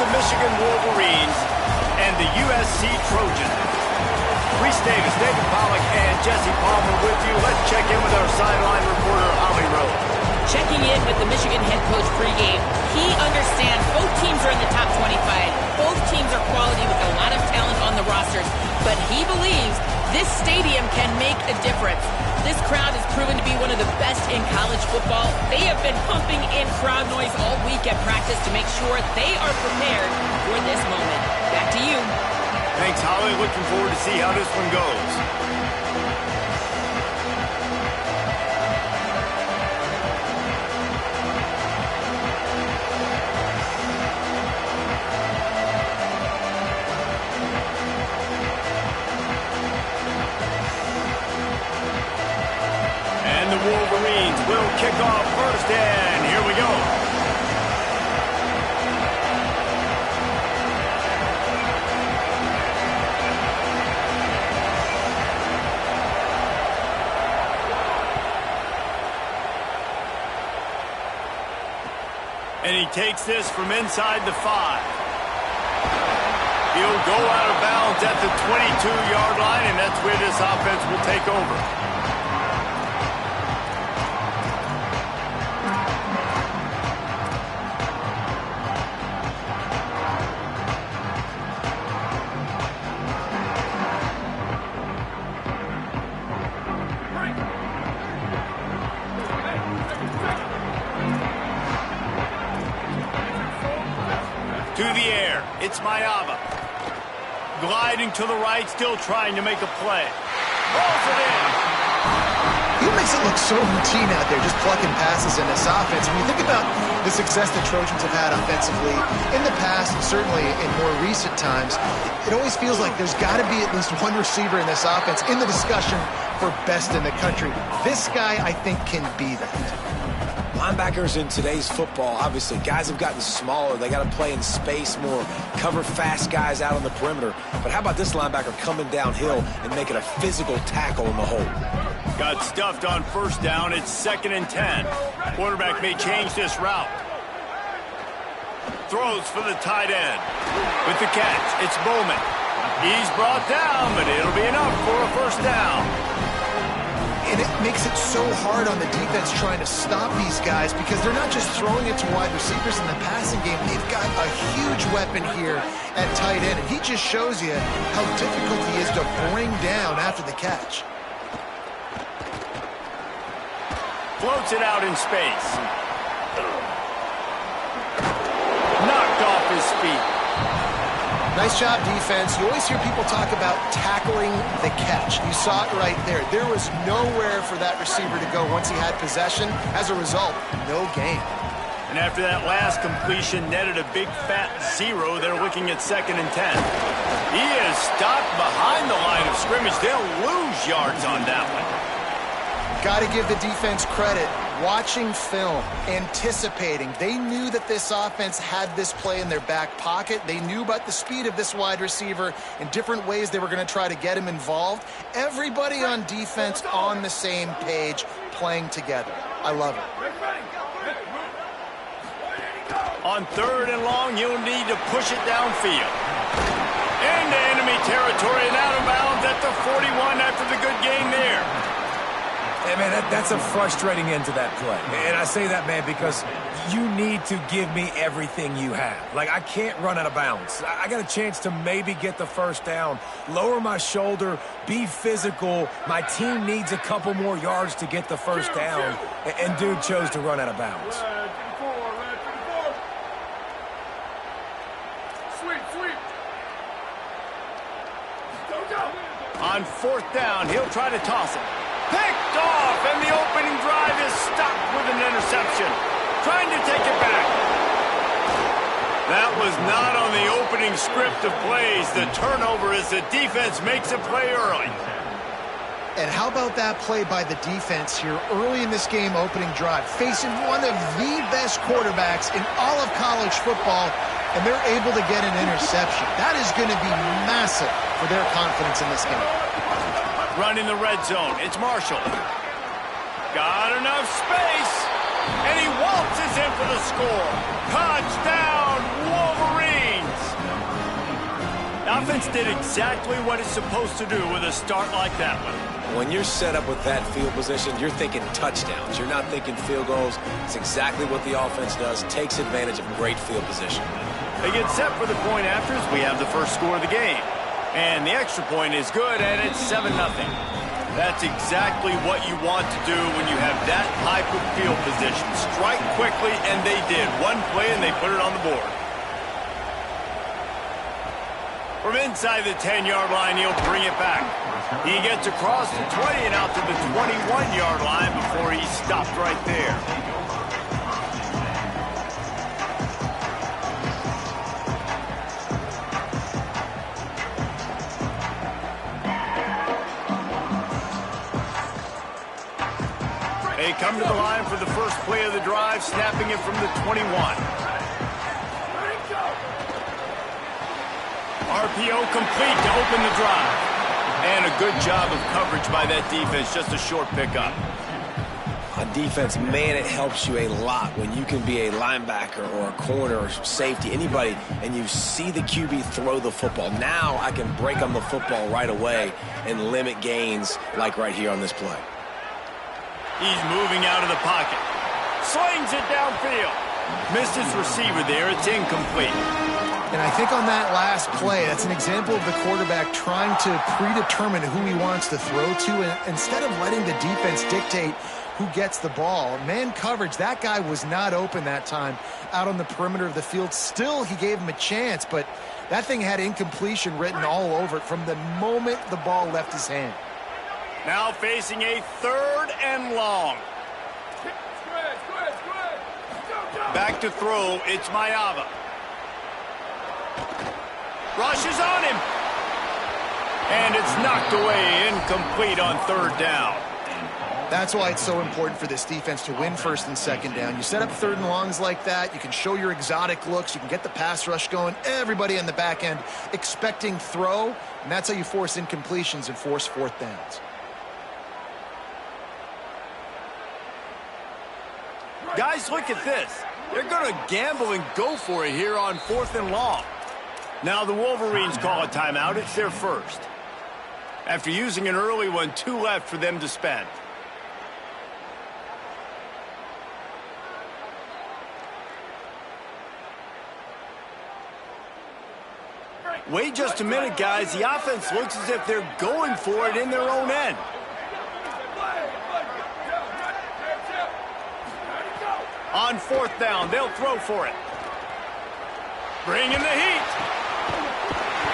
the Michigan Wolverines and the USC Trojans. Reese Davis, David Pollack, and Jesse Palmer with you. Let's check in with our sideline reporter, Holly Rowe. Checking in with the Michigan head coach pregame. He understands both teams are in the top 25. Both teams are quality with a lot of talent on the rosters. But he believes this stadium can make a difference. This crowd has proven to be one of the best in college football. They have been pumping in crowd noise all week at practice to make sure they are prepared for this moment. Back to you. Thanks, Holly. Looking forward to see how this one goes. And the Wolverines will kick off first, and here we go. And he takes this from inside the 5. He'll go out of bounds at the 22-yard line, and that's where this offense will take over. To the air, it's Mayava. Gliding to the right, still trying to make a play. Rolls it in. He makes it look so routine out there, just plucking passes in this offense. When you think about the success the Trojans have had offensively in the past, and certainly in more recent times, it always feels like there's got to be at least one receiver in this offense in the discussion for best in the country. This guy, I think, can be that. Linebackers in today's football, obviously, guys have gotten smaller. They got to play in space more, cover fast guys out on the perimeter. But how about this linebacker coming downhill and making a physical tackle in the hole? Got stuffed on first down. It's 2nd and 10. Quarterback may change this route. Throws for the tight end. With the catch, it's Bowman. He's brought down, but it'll be enough for a first down. And it makes it so hard on the defense trying to stop these guys because they're not just throwing it to wide receivers in the passing game. They've got a huge weapon here at tight end, and he just shows you how difficult he is to bring down after the catch. Floats it out in space. Knocked off his feet. Nice job, defense. You always hear people talk about tackling the catch. You saw it right there. There was nowhere for that receiver to go once he had possession. As a result, no gain. And after that last completion, netted a big fat 0. They're looking at 2nd and 10. He is stopped behind the line of scrimmage. They'll lose yards on that one. Got to give the defense credit. Watching film, anticipating. They knew that this offense had this play in their back pocket. They knew about the speed of this wide receiver and different ways they were going to try to get him involved. Everybody on defense on the same page, playing together. I love it. On 3rd and long, you'll need to push it downfield. Into enemy territory and out of bounds at the 41 after the good gain there. Hey, man, that's a frustrating end to that play. And I say that, man, because you need to give me everything you have. Like, I can't run out of bounds. I got a chance to maybe get the first down, lower my shoulder, be physical. My team needs a couple more yards to get the first down. And dude chose to run out of bounds. On 4th down, he'll try to toss it. Picked off, and the opening drive is stopped with an interception. Trying to take it back. That was not on the opening script of plays. The turnover as the defense makes a play early. And how about that play by the defense here early in this game opening drive, facing one of the best quarterbacks in all of college football, and they're able to get an interception. That is going to be massive for their confidence in this game. Run in the red zone. It's Marshall. Got enough space. And he waltzes in for the score. Touchdown, Wolverines. Offense did exactly what it's supposed to do with a start like that one. When you're set up with that field position, you're thinking touchdowns. You're not thinking field goals. It's exactly what the offense does. Takes advantage of great field position. They get set for the point afters. We have the first score of the game. And the extra point is good, and it's 7-0. That's exactly what you want to do when you have that type of field position. Strike quickly, and they did. One play, and they put it on the board. From inside the 10-yard line, he'll bring it back. He gets across the 20 and out to the 21-yard line before he stopped right there. They come to the line for the first play of the drive, snapping it from the 21. RPO complete to open the drive. And a good job of coverage by that defense, just a short pickup. On defense, man, it helps you a lot when you can be a linebacker or a corner or safety, anybody, and you see the QB throw the football. Now I can break on the football right away and limit gains like right here on this play. He's moving out of the pocket. Slings it downfield. Missed his receiver there. It's incomplete. And I think on that last play, that's an example of the quarterback trying to predetermine who he wants to throw to, and instead of letting the defense dictate who gets the ball. Man coverage, that guy was not open that time out on the perimeter of the field. Still, he gave him a chance, but that thing had incompletion written all over it from the moment the ball left his hand. Now facing a 3rd and long. Back to throw, it's Maiava. Rushes on him. And it's knocked away, incomplete on 3rd down. That's why it's so important for this defense to win 1st and 2nd down. You set up 3rd and longs like that, you can show your exotic looks, you can get the pass rush going, everybody on the back end expecting throw, and that's how you force incompletions and force 4th downs. Guys, look at this. They're going to gamble and go for it here on 4th and long. Now the Wolverines call a timeout. It's their first. After using an early one, 2 left for them to spend. Wait just a minute, guys. The offense looks as if they're going for it in their own end. On 4th down, they'll throw for it. Bring in the heat.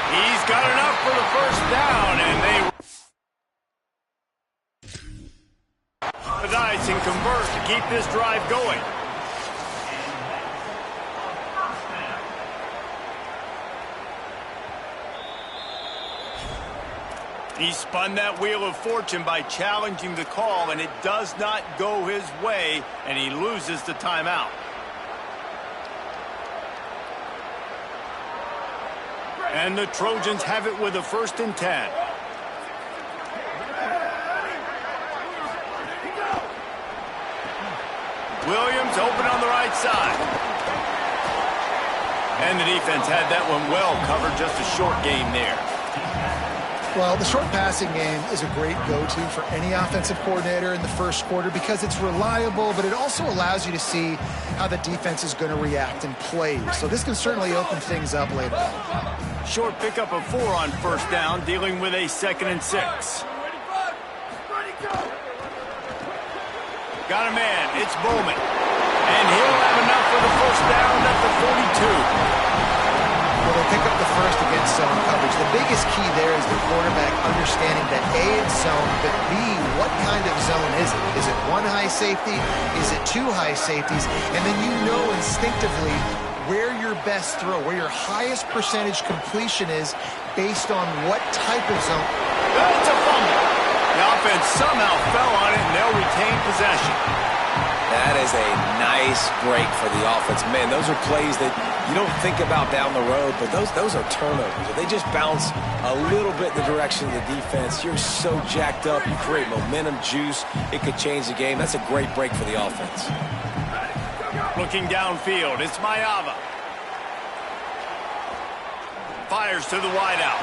He's got enough for the 1st down, and they the dice and convert to keep this drive going. He spun that wheel of fortune by challenging the call, and it does not go his way, and he loses the timeout. And the Trojans have it with a 1st and 10. Williams open on the right side. And the defense had that one well covered, just a short game there. Well, the short passing game is a great go-to for any offensive coordinator in the 1st quarter because it's reliable, but it also allows you to see how the defense is going to react and play. So this can certainly open things up later on. Short pickup of 4 on 1st down, dealing with a 2nd and 6. Got a man, it's Bowman. And he'll have enough for the 1st down at the 42. Well, they pick up the 1st against zone coverage. The biggest key there is the quarterback understanding that A, it's zone, but B, what kind of zone is it? Is it 1 high safety? Is it 2 high safeties? And then you know instinctively where your best throw, where your highest percentage completion is based on what type of zone. That's a fumble. The offense somehow fell on it, and they'll retain possession. That is a nice break for the offense. Man, those are plays that you don't think about down the road, but those are turnovers. If they just bounce a little bit in the direction of the defense, you're so jacked up, you create momentum, juice, it could change the game. That's a great break for the offense. Looking downfield, it's Maiava. Fires to the wideout.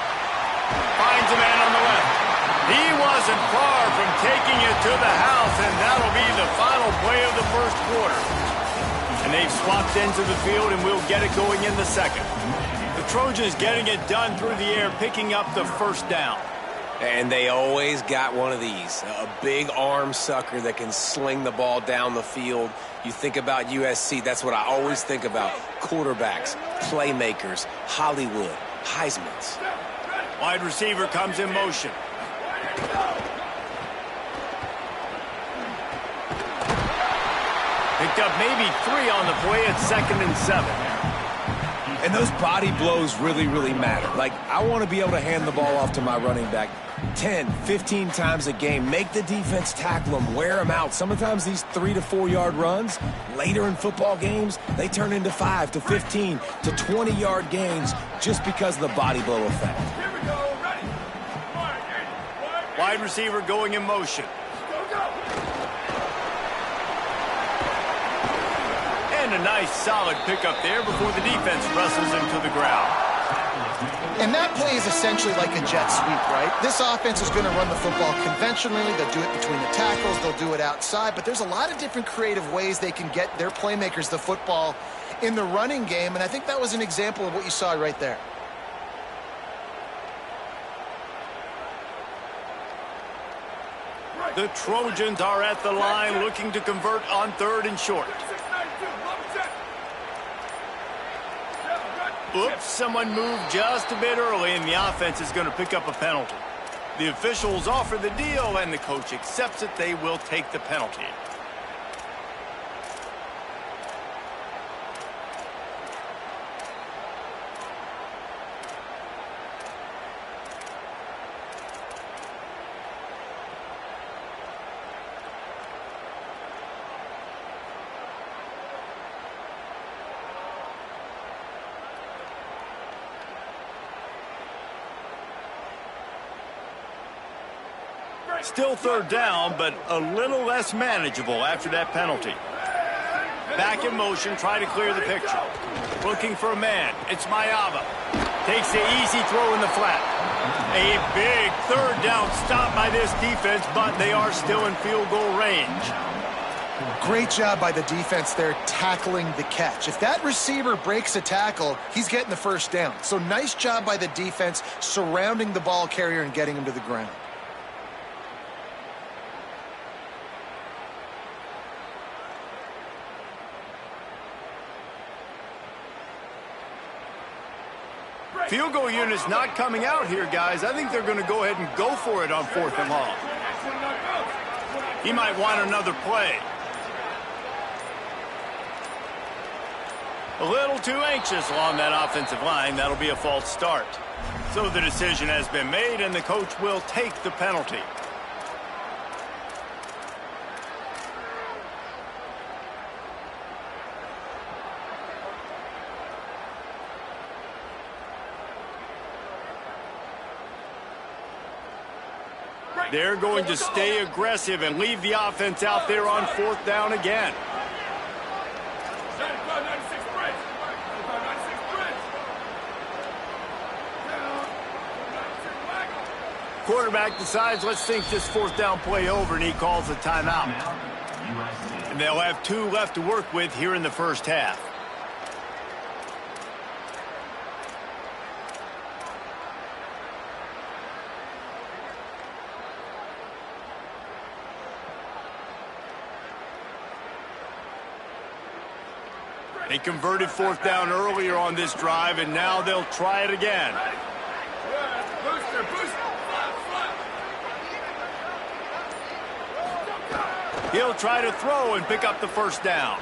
Finds a man on the left. He wasn't far from taking it to the house, and that'll be the final play of the first quarter. And they've swapped ends of the field, and we'll get it going in the second. The Trojans getting it done through the air, picking up the first down. And they always got one of these, a big arm sucker that can sling the ball down the field. You think about USC, that's what I always think about. Quarterbacks, playmakers, Hollywood, Heismans. Wide receiver comes in motion. Picked up maybe 3 on the play at 2nd and 7. And those body blows really, really matter. Like, I want to be able to hand the ball off to my running back 10, 15 times a game. Make the defense tackle them, wear them out. Sometimes these 3 to 4 yard runs, later in football games, they turn into 5 to 15 to 20 yard gains just because of the body blow effect. Wide receiver going in motion. And a nice solid pickup there before the defense wrestles him to the ground. And that play is essentially like a jet sweep, right? This offense is going to run the football conventionally. They'll do it between the tackles. They'll do it outside. But there's a lot of different creative ways they can get their playmakers the football in the running game. And I think that was an example of what you saw right there. The Trojans are at the line looking to convert on 3rd and short. Oops, someone moved just a bit early, and the offense is going to pick up a penalty. The officials offer the deal, and the coach accepts it. They will take the penalty. Still 3rd down, but a little less manageable after that penalty. Back in motion, try to clear the picture. Looking for a man. It's Mayava. Takes the easy throw in the flat. A big 3rd down stop by this defense, but they are still in field goal range. Great job by the defense there tackling the catch. If that receiver breaks a tackle, he's getting the first down. So nice job by the defense surrounding the ball carrier and getting him to the ground. Field goal unit's not coming out here, guys. I think they're going to go ahead and go for it on 4th and long. He might want another play. A little too anxious along that offensive line. That'll be a false start. So the decision has been made, and the coach will take the penalty. They're going to stay aggressive and leave the offense out there on 4th down again. Quarterback decides, let's think this 4th down play over, and he calls a timeout. And they'll have 2 left to work with here in the first half. They converted 4th down earlier on this drive, and now they'll try it again. He'll try to throw and pick up the first down.